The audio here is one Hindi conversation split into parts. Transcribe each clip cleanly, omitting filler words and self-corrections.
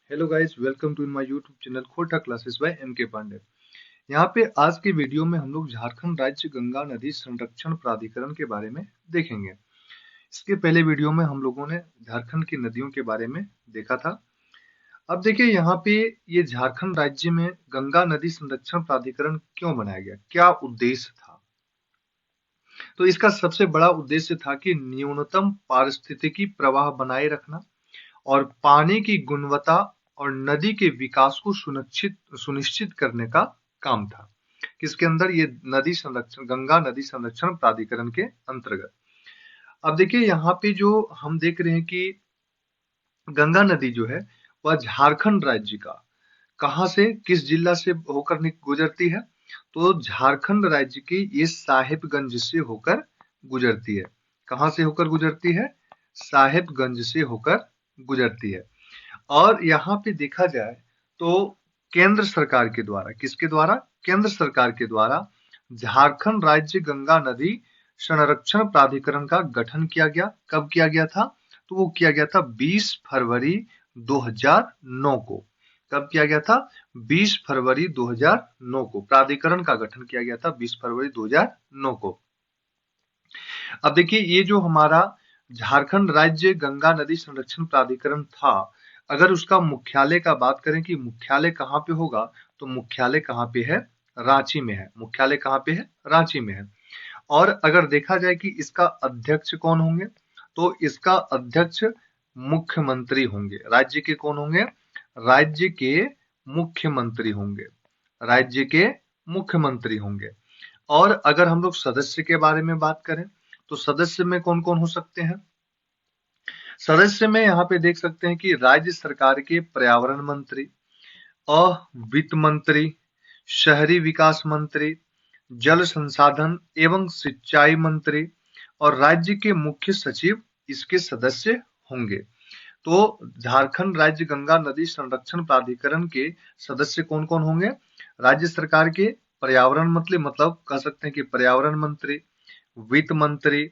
Hello guys, welcome to my YouTube channel Khota classes by M K Pandey. यहाँ पे आज की वीडियो में हम लोग झारखंड राज्य गंगा नदी संरक्षण प्राधिकरण के बारे में देखेंगे। इसके पहले वीडियो में हम लोगों ने झारखंड की नदियों के बारे में देखा था। अब देखिए यहाँ पे ये झारखंड राज्य में गंगा नदी संरक्षण प्राधिकरण क्यों बनाया गया, क्या उद्देश्य था। तो इसका सबसे बड़ा उद्देश्य था कि न्यूनतम पारिस्थितिकी प्रवाह बनाए रखना और पानी की गुणवत्ता और नदी के विकास को सुनिश्चित करने का काम था। किसके अंदर? ये नदी संरक्षण, गंगा नदी संरक्षण प्राधिकरण के अंतर्गत। अब देखिए यहाँ पे जो हम देख रहे हैं कि गंगा नदी जो है वह झारखंड राज्य का कहाँ से, किस जिला से होकर गुजरती है? तो झारखंड राज्य की ये साहेबगंज से होकर गुजरती है। कहाँ से होकर गुजरती है? साहेबगंज से होकर गुजरती है। और यहाँ पे देखा जाए तो केंद्र सरकार के द्वारा, किसके द्वारा? केंद्र सरकार के द्वारा झारखंड राज्य गंगा नदी संरक्षण प्राधिकरण का गठन किया गया। कब किया गया था? तो वो किया गया था 20 फरवरी 2009 को। कब किया गया था? 20 फरवरी 2009 को प्राधिकरण का गठन किया गया था, 20 फरवरी 2009 को। अब देखिए ये जो हमारा झारखंड राज्य गंगा नदी संरक्षण प्राधिकरण था, अगर उसका मुख्यालय का बात करें कि मुख्यालय कहाँ पे होगा, तो मुख्यालय कहाँ पे है? रांची में है। मुख्यालय कहाँ पे है? रांची में है। और अगर देखा जाए कि इसका अध्यक्ष कौन होंगे, तो इसका अध्यक्ष मुख्यमंत्री होंगे। राज्य के कौन होंगे? राज्य के मुख्यमंत्री होंगे। राज्य के मुख्यमंत्री होंगे। और अगर हम लोग सदस्य के बारे में बात करें तो सदस्य में कौन कौन हो सकते हैं? सदस्य में यहाँ पे देख सकते हैं कि राज्य सरकार के पर्यावरण मंत्री, वित्त मंत्री, शहरी विकास मंत्री, जल संसाधन एवं सिंचाई मंत्री और राज्य के मुख्य सचिव इसके सदस्य होंगे। तो झारखंड राज्य गंगा नदी संरक्षण प्राधिकरण के सदस्य कौन कौन होंगे? राज्य सरकार के पर्यावरण मंत्री, मतलब कह सकते हैं कि पर्यावरण मंत्री, वित्त मंत्री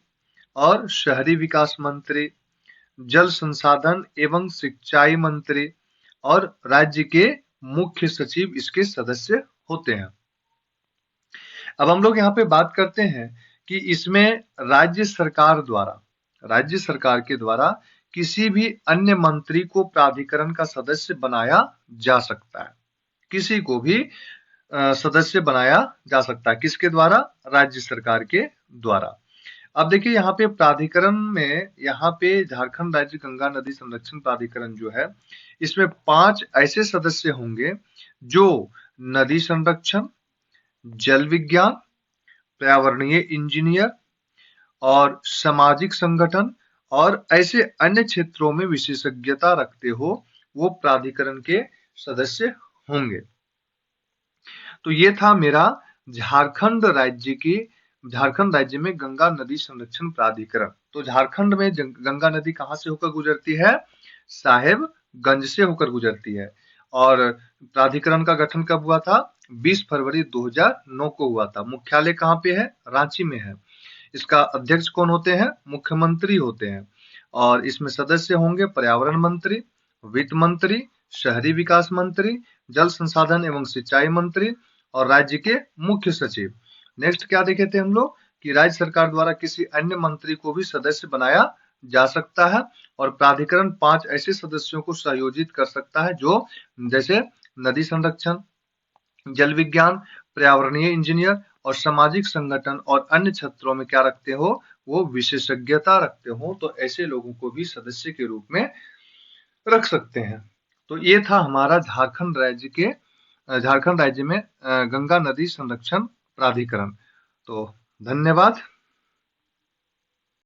और शहरी विकास मंत्री, जल संसाधन एवं सिंचाई मंत्री और राज्य के मुख्य सचिव इसके सदस्य होते हैं। अब हम लोग यहाँ पे बात करते हैं कि इसमें राज्य सरकार के द्वारा किसी भी अन्य मंत्री को प्राधिकरण का सदस्य बनाया जा सकता है। किसी को भी सदस्य बनाया जा सकता है। किसके द्वारा? राज्य सरकार के द्वारा। अब देखिए यहाँ पे प्राधिकरण में, यहाँ पे झारखंड राज्य गंगा नदी संरक्षण प्राधिकरण जो है, इसमें 5 ऐसे सदस्य होंगे जो नदी संरक्षण, जल विज्ञान, पर्यावरणीय इंजीनियर और सामाजिक संगठन और ऐसे अन्य क्षेत्रों में विशेषज्ञता रखते हो, वो प्राधिकरण के सदस्य होंगे। तो ये था मेरा झारखंड राज्य में गंगा नदी संरक्षण प्राधिकरण। तो झारखंड में गंगा नदी कहाँ से होकर गुजरती है? साहेबगंज से होकर गुजरती है। और प्राधिकरण का गठन कब हुआ था? 20 फरवरी 2009 को हुआ था। मुख्यालय कहाँ पे है? रांची में है। इसका अध्यक्ष कौन होते हैं? मुख्यमंत्री होते हैं। और इसमें सदस्य होंगे पर्यावरण मंत्री, वित्त मंत्री, शहरी विकास मंत्री, जल संसाधन एवं सिंचाई मंत्री और राज्य के मुख्य सचिव। नेक्स्ट क्या देखे थे हम लोग कि राज्य सरकार द्वारा किसी अन्य मंत्री को भी सदस्य बनाया जा सकता है और प्राधिकरण 5 ऐसे सदस्यों को संयोजित कर सकता है जो जैसे नदी संरक्षण, जल विज्ञान, पर्यावरणीय इंजीनियर और सामाजिक संगठन और अन्य क्षेत्रों में क्या रखते हो? वो विशेषज्ञता रखते हो। तो ऐसे लोगों को भी सदस्य के रूप में रख सकते हैं। तो ये था हमारा झारखंड राज्य में गंगा नदी संरक्षण प्राधिकरण। तो धन्यवाद।